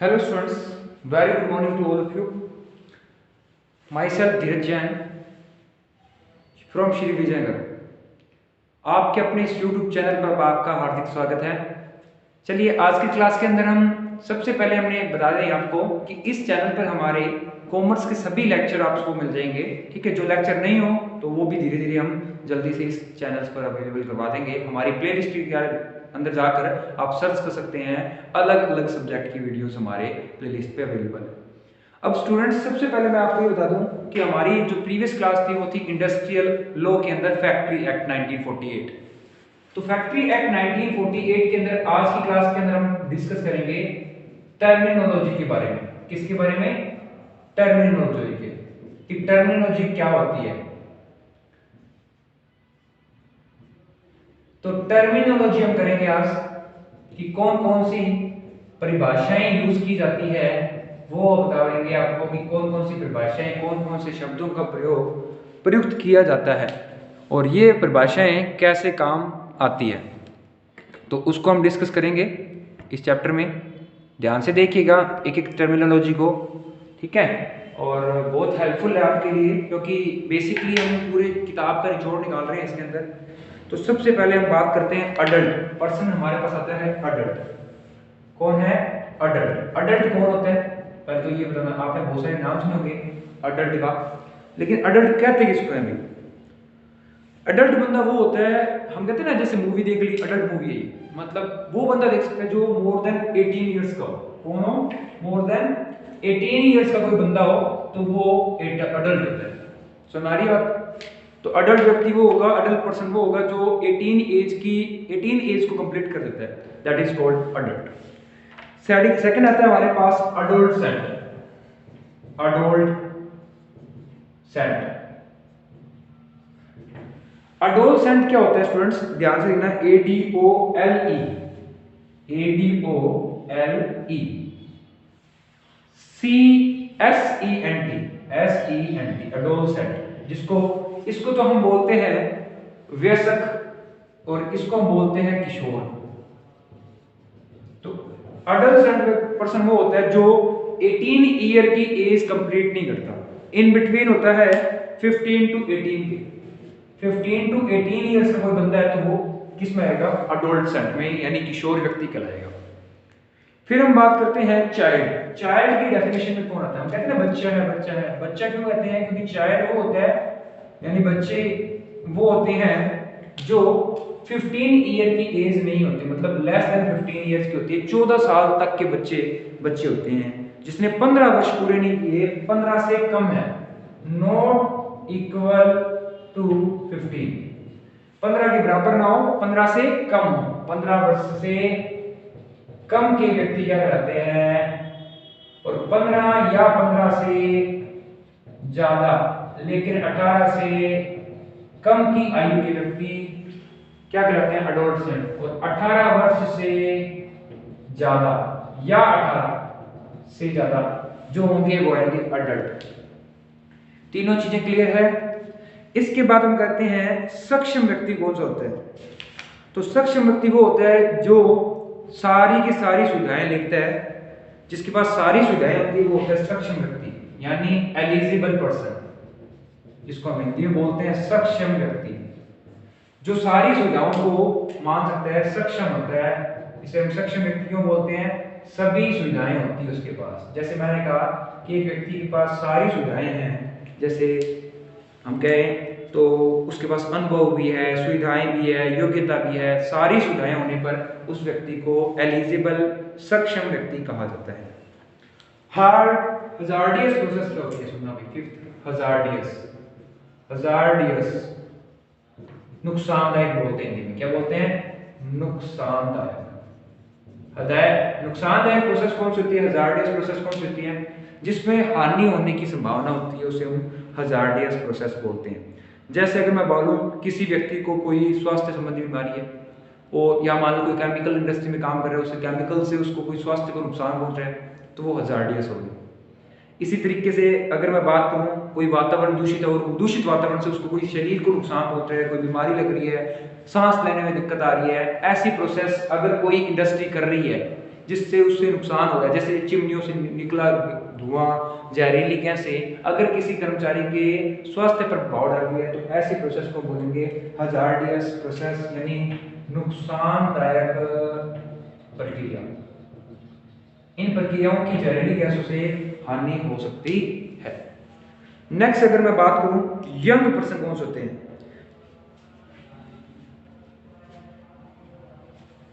Hello students, very good morning to all of you. Myself Dheeraj Jain from Shri Vijayanagar. आपके अपने इस YouTube channel पर आपका हार्दिक स्वागत है। चलिए आज की क्लास के अंदर हम सबसे पहले हमने बता दें आपको कि इस चैनल पर हमारे कॉमर्स के सभी लेक्चर आपको मिल जाएंगे। ठीक है, जो लेक्चर नहीं हो तो वो भी धीरे धीरे हम जल्दी से इस चैनल्स पर अवेलेबल करवा देंगे। हमारी प्ले लिस्ट के अंदर जाकर आप सर्च कर सकते हैं, अलग अलग सब्जेक्ट की वीडियोस हमारे प्लेलिस्ट पे अवेलेबल है। अब स्टूडेंट्स सबसे पहले मैं आपको ये बता दूं कि हमारी जो प्रीवियस क्लास थी वो थी इंडस्ट्रियल लॉ के अंदर फैक्ट्री एक्ट 1948। तो फैक्ट्री एक्ट 1948 के अंदर आज की क्लास के अंदर हम डिस्कस करेंगे टर्मिनोलॉजी के बारे में। किसके बारे में? टर्मिनोलॉजी के, कि टर्मिनोलॉजी क्या होती है। तो टर्मिनोलॉजी हम करेंगे आज कि कौन कौन सी परिभाषाएं यूज की जाती है, वो बताएंगे आपको कि कौन कौन सी परिभाषाएं, कौन कौन से शब्दों का प्रयुक्त किया जाता है और ये परिभाषाएं कैसे काम आती है। तो उसको हम डिस्कस करेंगे इस चैप्टर में। ध्यान से देखिएगा एक एक टर्मिनोलॉजी को, ठीक है, और बहुत हेल्पफुल है आपके लिए क्योंकि बेसिकली हम पूरे किताब का निचोड़ निकाल रहे हैं इसके अंदर। तो सबसे पहले हम बात करते हैं अडल्ट पर्सन। हमारे पास आता है अडल्ट। कौन है अडल्ट? अडल्ट कौन होता है पहले तो ये बताना। आपने बहुत सारे नाम सुने होंगे अडल्ट का, लेकिन अडल्ट कहते किसको है? अडल्ट बंदा वो होता है, हम कहते हैं ना जैसे मूवी देख ली, अडल्ट मूवी है, मतलब वो बंदा देख सकता है जो मोर देन 18 ईयर्स का हो। कौन हो? मोर देन 18 ईयर्स का कोई बंदा हो तो वो अडल्ट होता है। सुनारी बात। तो अडल्ट व्यक्ति वो होगा, अडल्ट पर्सन वो होगा जो 18 एज को कंप्लीट कर देता है, that is called adult. Second आता है हमारे पास अडोलसेंट। अडोलसेंट क्या होता है स्टूडेंट्स? ध्यान से देखना, ADOLE SENT अडोलसेंट। इसको तो हम बोलते हैं वयस्क और इसको हम बोलते हैं किशोर। तो अडोलसेंट पर्सन वो होता है जो 18 ईयर की एज कंप्लीट नहीं करता, इन बिटवीन होता है 15 टू 18 के। 15 टू 18 ईयर्स का कोई बंदा है तो वो किस में आएगा? अडोलसेंट में, यानी किशोर व्यक्ति कहलाएगा। फिर हम बात करते हैं चाइल्ड। चाइल्ड की डेफिनेशन में कौन आता है? हम कहते हैं बच्चा है, बच्चा है। बच्चा क्यों कहते हैं? क्योंकि चाइल्ड वो होता है, यानी बच्चे वो होते हैं जो 15 ईयर की एज नहीं होती, मतलब लेस देन 15 ईयर्स की होती है। 14 साल तक के बच्चे होते हैं जिसने 15 वर्ष पूरे नहीं किए, 15 से कम है, नॉट इक्वल टू 15, 15 के बराबर ना हो, 15 से कम हो। 15 वर्ष से कम के व्यक्ति क्या कहलाते हैं? और 15 या 15 से ज्यादा लेकिन 18 से कम की आयु के व्यक्ति क्या कहलाते हैं? अडोलसेंट। और 18 वर्ष से ज्यादा या 18 से ज्यादा जो होंगे वो आएंगे अडल्ट। तीनों चीजें क्लियर है। इसके बाद हम कहते हैं सक्षम व्यक्ति कौन सा होता है? तो सक्षम व्यक्ति वो होता है जो सारी की सारी सुविधाएं लेता है, जिसके पास सारी सुविधाएं होती है, वो होता है सक्षम व्यक्ति, यानी एलिजिबल पर्सन। इसको हम हिंदी में बोलते हैं सक्षम व्यक्ति, जो सारी सुविधाओं को मान सकता है, सक्षम होता है। इसे हम सक्षम व्यक्ति क्यों बोलते हैं? सभी सुविधाएं होती है उसके पास। जैसे मैंने कहा कि एक व्यक्ति के पास सारी सुविधाएं हैं, जैसे हम कहें तो उसके पास अनुभव भी है, सुविधाएं भी है, योग्यता भी है, सारी सुविधाएं होने पर उस व्यक्ति को एलिजिबल सक्षम व्यक्ति कहा जाता है। हजार्डियस प्रोसेस क्या होती है? सुनना भाई, फिफ्थ हजार्डियस नुकसानदायक बोलते हैं हिंदी में। क्या बोलते हैं? नुकसानदायक। नुकसानदायक प्रोसेस कौन सी होती है? हजार्डियस प्रोसेस कौन सी होती है? जिसमें हानि होने की संभावना होती है, उसे हम हजार्डियस प्रोसेस बोलते हैं। जैसे अगर मैं बोलूं किसी व्यक्ति को कोई स्वास्थ्य संबंधी बीमारी है, और या मान लो कोई केमिकल इंडस्ट्री में काम कर रहा है, उससे केमिकल से उसको कोई स्वास्थ्य को नुकसान पहुंच रहा है, तो वो हजार्डियस होगी। इसी तरीके से अगर मैं बात करूं कोई वातावरण दूषित है और दूषित वातावरण से उसको कोई शरीर को नुकसान पहुंच रहा है, कोई बीमारी लग रही है, सांस लेने में दिक्कत आ रही है, ऐसी प्रोसेस अगर कोई इंडस्ट्री कर रही है जिससे उससे नुकसान हो रहा है, जैसे चिमनियों से निकला धुआं, जहरीली गैसें अगर किसी कर्मचारी के स्वास्थ्य पर प्रभाव डाल रही है तो ऐसी प्रोसेस को बोलेंगे हजार्डियस प्रोसेस, यानी नुकसानदायक प्रक्रिया। इन प्रक्रियाओं की जहरीली गैसों से हानि हो सकती है। नेक्स्ट अगर मैं बात करूं यंग पर्सन कौन से होते हैं,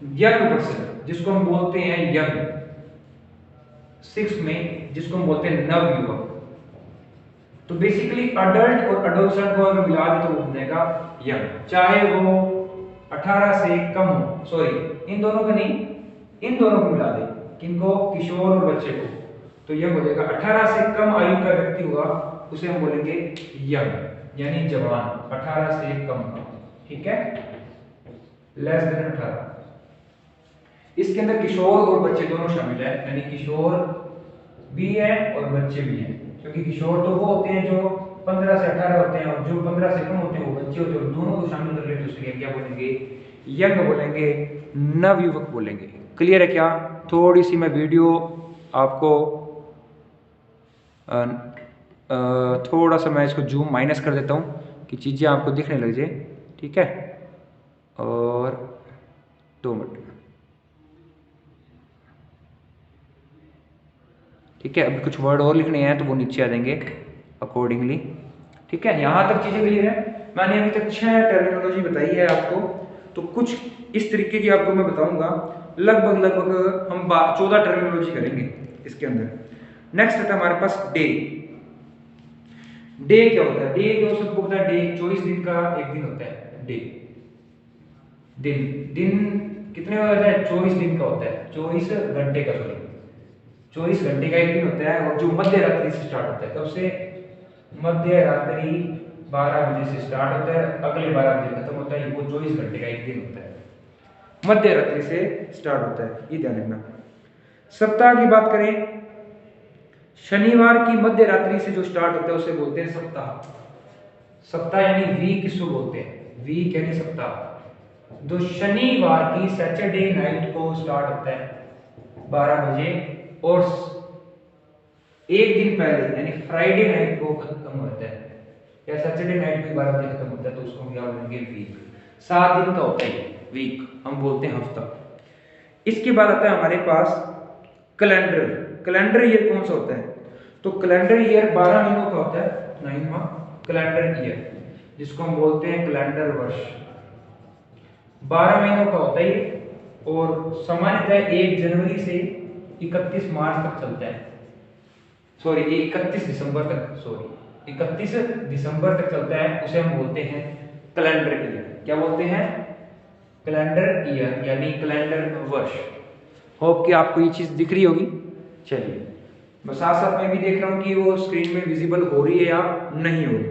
यंग पर्सन जिसको हम बोलते हैं यंग, 6 में जिसको हम बोलते हैं नव युवक। तो बेसिकली अडल्ट और एडोलसेंट को अगर मिला दे तो वो बनेगा यंग, चाहे वो 18 से कम हो, सॉरी इन दोनों को नहीं, इन दोनों को मिला दे, किनको, किशोर और बच्चे को, तो यह बोलेगा 18 से कम आयु का व्यक्ति हुआ उसे हम बोलेंगे यंग, यानी जवान, 18 से कम का, ठीक है, लेस देन 18। इसके अंदर किशोर और बच्चे दोनों शामिल है, यानी किशोर भी है और बच्चे भी हैं, क्योंकि किशोर तो वो होते हैं जो 15 से 18 होते हैं और जो 15 से कम होते हैं वो बच्चे होते हैं, दोनों को शामिल कर लेते उसके लिए क्या बोलेंगे, यंग बोलेंगे, नवयुवक बोलेंगे। क्लियर है क्या? थोड़ी सी मैं वीडियो आपको थोड़ा सा मैं इसको जूम माइनस कर देता हूँ कि चीज़ें आपको दिखने लग जाए, ठीक है, और 2 मिनट, ठीक है। अभी कुछ वर्ड और लिखने हैं तो वो नीचे आ जाएंगे अकॉर्डिंगली, ठीक है। यहाँ तक चीज़ें क्लियर है। मैंने अभी तक 6 टर्मिनोलॉजी बताई है आपको, तो कुछ इस तरीके की आपको मैं बताऊंगा, लगभग हम 14 टर्मिनोलॉजी करेंगे इसके अंदर। नेक्स्ट आता है हमारे पास डे। डे क्या होता है? डे जो सबको पता है, डे 24 दिन का एक दिन होता है। डे दिन कितने का होता है? 24 दिन का होता है, 24 घंटे का, सॉरी 24 घंटे का एक दिन होता है, और जो मध्य रात्रि से स्टार्ट होता है, कब से? मध्य रात्रि 12 बजे से स्टार्ट होता है, अगले 12 बजे खत्म होता है, वो 24 घंटे का एक दिन होता है, मध्य रात्रि से स्टार्ट होता है, ये ध्यान रखना। सप्ताह की बात करें, शनिवार की मध्य रात्रि से जो स्टार्ट होता है उसे बोलते हैं सप्ताह। सप्ताह यानी वीक किसको बोलते हैं? वीक यानी सप्ताह। जो शनिवार की सैटरडे नाइट को स्टार्ट होता है 12 बजे और एक दिन पहले यानी फ्राइडे नाइट को खत्म होता है, या सैटरडे नाइट को 12 बजे खत्म होता है, तो उसको हम क्या बोलेंगे? वीक। 7 दिन का होता है वीक, हम बोलते हैं हफ्ता। इसके बाद आता है हमारे पास कैलेंडर। कैलेंडर ईयर कौन सा होता है? तो कैलेंडर ईयर 12 महीनों का होता है, 9 माह कैलेंडर ईयर, जिसको हम बोलते हैं कैलेंडर वर्ष। 12 महीनों का होता है और सामान्यतः 1 जनवरी से 31 मार्च तक चलता है, सॉरी 31 दिसंबर तक, सॉरी 31 दिसंबर तक चलता है, उसे हम बोलते हैं कैलेंडर ईयर। क्या बोलते हैं? कैलेंडर ईयर यानी कैलेंडर वर्ष। होप कि आपको ये चीज़ दिख रही होगी। चलिए, मैं साथ साथ में भी देख रहा हूँ कि वो स्क्रीन में विजिबल हो रही है या नहीं हो रही।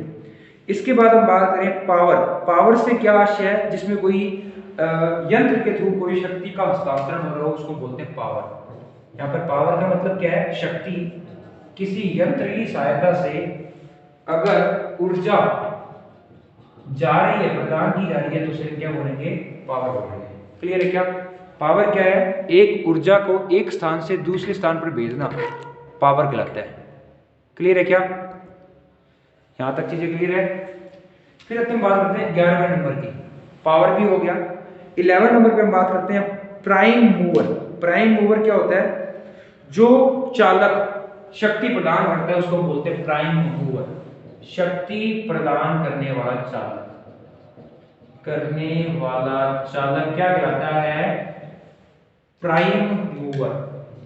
इसके बाद हम बात करें पावर। पावर से क्या आशय है? जिसमें कोई यंत्र के थ्रू कोई शक्ति का हस्तांतरण हो रहा हो उसको बोलते हैं पावर। यहाँ पर पावर का मतलब क्या है? शक्ति। किसी यंत्र की सहायता से अगर ऊर्जा जा रही है, प्रदान की जा रही है, तो उसे क्या बोलेंगे? पावर बोलेंगे। क्लियर है क्या? पावर क्या है? एक ऊर्जा को एक स्थान से दूसरे स्थान पर भेजना पावर कहलाता है। क्लियर है क्या? यहां तक चीजें क्लियर है? फिर हम बात करते हैं 11वें नंबर की। पावर भी हो गया। 11 नंबर पे हम बात करते हैं प्राइम मूवर। प्राइम मूवर क्या होता है? जो चालक शक्ति प्रदान करता है उसको बोलते हैं प्राइम मूवर। शक्ति प्रदान करने वाला चालक, करने वाला चालक क्या कहलाता है? Prime mover.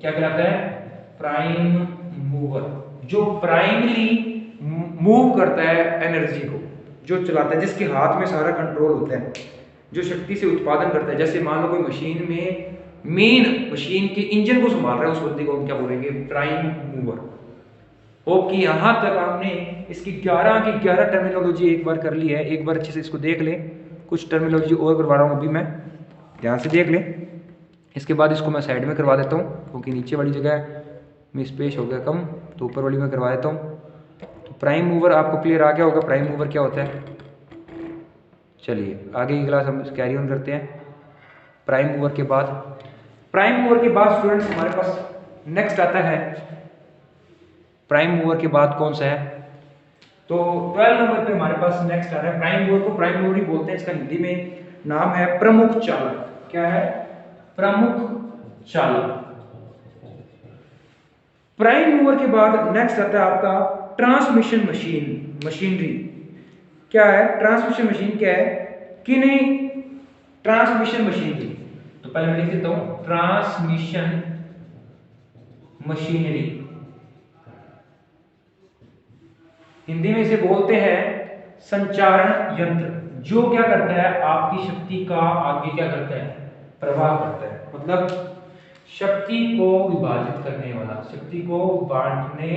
क्या कहलाता है? Prime mover. जो प्राइमली मूव करता है एनर्जी को, जो चलाता है, जिसके हाथ में सारा कंट्रोल होता है, जो शक्ति से उत्पादन करता है। जैसे मान लो कोई मशीन में मेन मशीन के इंजन को संभाल रहा है, उस बंदे को हम क्या बोलेंगे? Prime mover. होप कि यहां तक आपने इसकी 11 की 11 टर्मिनोलॉजी एक बार कर ली है। एक बार अच्छे से इसको देख लें। कुछ टर्मिनोलॉजी और करवा रहा हूं अभी मैं, ध्यान से देख लें। इसके बाद इसको मैं साइड में करवा देता हूँ, क्योंकि नीचे वाली जगह में स्पेस हो गया कम, तो ऊपर वाली में करवा देता हूँ। तो प्राइम मूवर आपको क्लियर आ गया होगा, प्राइम मूवर क्या होता है। चलिए आगे की क्लास हम कैरी ऑन करते हैं। प्राइम मूवर के बाद प्राइम मूवर के बाद स्टूडेंट्स हमारे पास नेक्स्ट आता है, प्राइम मूवर के बाद कौन सा है, तो 12 नंबर पे हमारे पास नेक्स्ट आ रहा है प्राइम मूवर को प्राइम मूवर ही बोलते हैं, इसका हिंदी में नाम है प्रमुख चालक। क्या है? प्रमुख चालक। प्राइम मूवर के बाद नेक्स्ट आता है आपका ट्रांसमिशन मशीनरी। क्या है ट्रांसमिशन मशीन? क्या है कि नहीं, ट्रांसमिशन मशीनरी। तो पहले मैं लिख देता हूं ट्रांसमिशन मशीनरी, हिंदी में इसे बोलते हैं संचारण यंत्र, जो क्या करता है आपकी शक्ति का आगे क्या करता है, प्रवाह करता है, मतलब शक्ति को विभाजित करने वाला, शक्ति को बांटने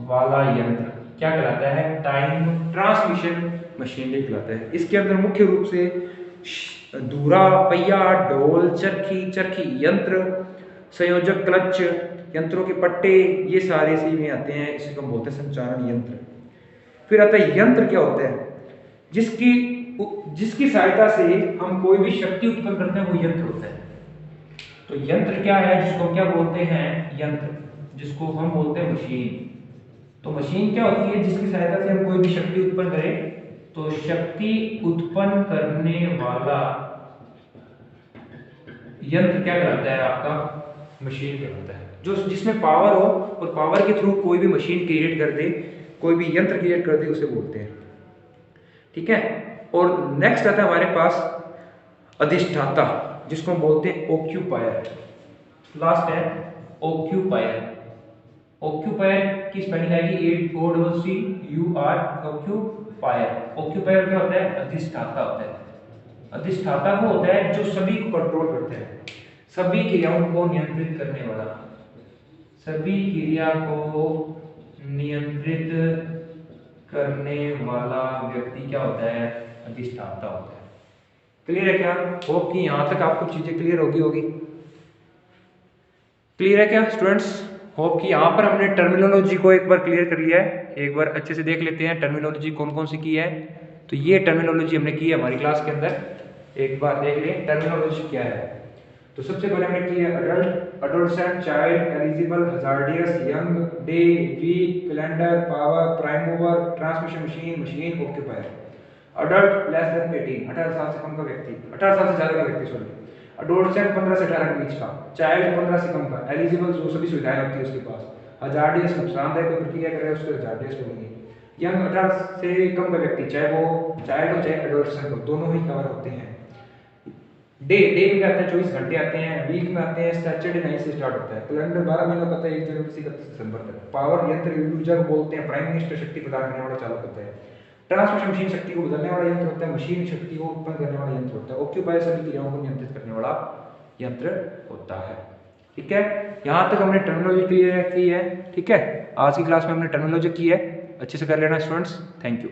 वाला यंत्र क्या कहलाता है, टाइम ट्रांसमिशन मशीनरी कहलाता है। इसके अंदर मुख्य रूप से धुरा, पहिया, ढोल, चरखी यंत्र, संयोजक, क्लच, यंत्रों के पट्टे, ये सारे इसी में आते हैं, इसे हम बोलते हैं संचारण यंत्र। फिर आता है यंत्र। क्या होता है? जिसकी सहायता से हम कोई भी शक्ति उत्पन्न करते हैं, वो यंत्र होता है। तो यंत्र क्या है, जिसको हम क्या बोलते हैं, यंत्र, जिसको हम बोलते हैं मशीन। तो मशीन क्या होती है? जिसकी सहायता से हम कोई भी शक्ति उत्पन्न करें, तो शक्ति उत्पन्न करने वाला यंत्र क्या कहलाता है आपका, मशीन कहलाता है। जो जिसमें पावर हो और पावर के थ्रू कोई भी मशीन क्रिएट कर दे, कोई भी यंत्र क्रिएट कर दे, उसे बोलते हैं। ठीक है। और नेक्स्ट आता है हमारे पास अधिष्ठाता, जिसको हम बोलते हैं ऑक्यूपायर। लास्ट है ऑक्यूपायर। ऑक्यूपायर की स्पेलिंग आएगी OCCUR, ऑक्यूपायर। ऑक्यूपायर क्या होता है? अधिष्ठाता होता है। अधिष्ठाता वो होता है जो सभी को कंट्रोल करता है, सभी क्रियाओं को नियंत्रित करने वाला, सभी क्रिया को नियंत्रित करने वाला व्यक्ति क्या होता है? अधिष्ठाता होता है। क्लियर है क्या? होप कि यहां तक आपको चीजें क्लियर होगी। क्लियर है क्या स्टूडेंट्स? होप कि यहाँ पर हमने टर्मिनोलॉजी को एक बार क्लियर कर लिया है। एक बार अच्छे से देख लेते हैं टर्मिनोलॉजी कौन कौन सी की है। तो ये टर्मिनोलॉजी हमने की है हमारी क्लास के अंदर, एक बार देख लें टर्मिनोलॉजी क्या है। तो सबसे पहले हमने की है adult, adolescent, child, eligible, hazardous, young, day, week, calendar, power, prime mover, transmission machine, occupier. Adult less than 18, 18 साल से कम का व्यक्ति, 18 साल से ज्यादा का व्यक्ति, सॉरी। एडोलसेंट 15 से 18 के बीच का, चाइल्ड 15 से कम का, एलिजिबल जो सभी सुविधाएं होती है उसके पास, हजार्डियस नुकसानदायक कोई प्रतिक्रिया करे उसको हजार्डियस बोलेंगे। यंग 18 से कम का व्यक्ति, चाहे वो चाइल्ड हो चाहे एडोलसेंट हो, दोनों ही कवर होते हैं। डे में क्या आता है? 24 घंटे आते हैं। वीक में आते हैं सैटरडे नाइट से स्टार्ट होता है। कैलेंडर 12 महीनों का, 1 जनवरी से 31 दिसंबर तक। पावर यंत्र ऊर्जा को बोलते हैं, प्राइम मिनिस्टर शक्ति प्रदान करने वाला चालक होता है। ट्रांसमिशन मशीन शक्ति को बदलने वाला यंत्र होता है। मशीन शक्ति को उत्पन्न करने वाला यंत्र होता है। ऑक्यूपायर सभी क्रियाओं को नियंत्रित करने वाला यंत्र होता है। ठीक है, यहाँ तक हमने टर्मिनोलॉजी क्लियर की है। ठीक है, आज की क्लास में हमने टर्मिनोलॉजी की है, अच्छे से कर लेना स्टूडेंट्स। Thank you.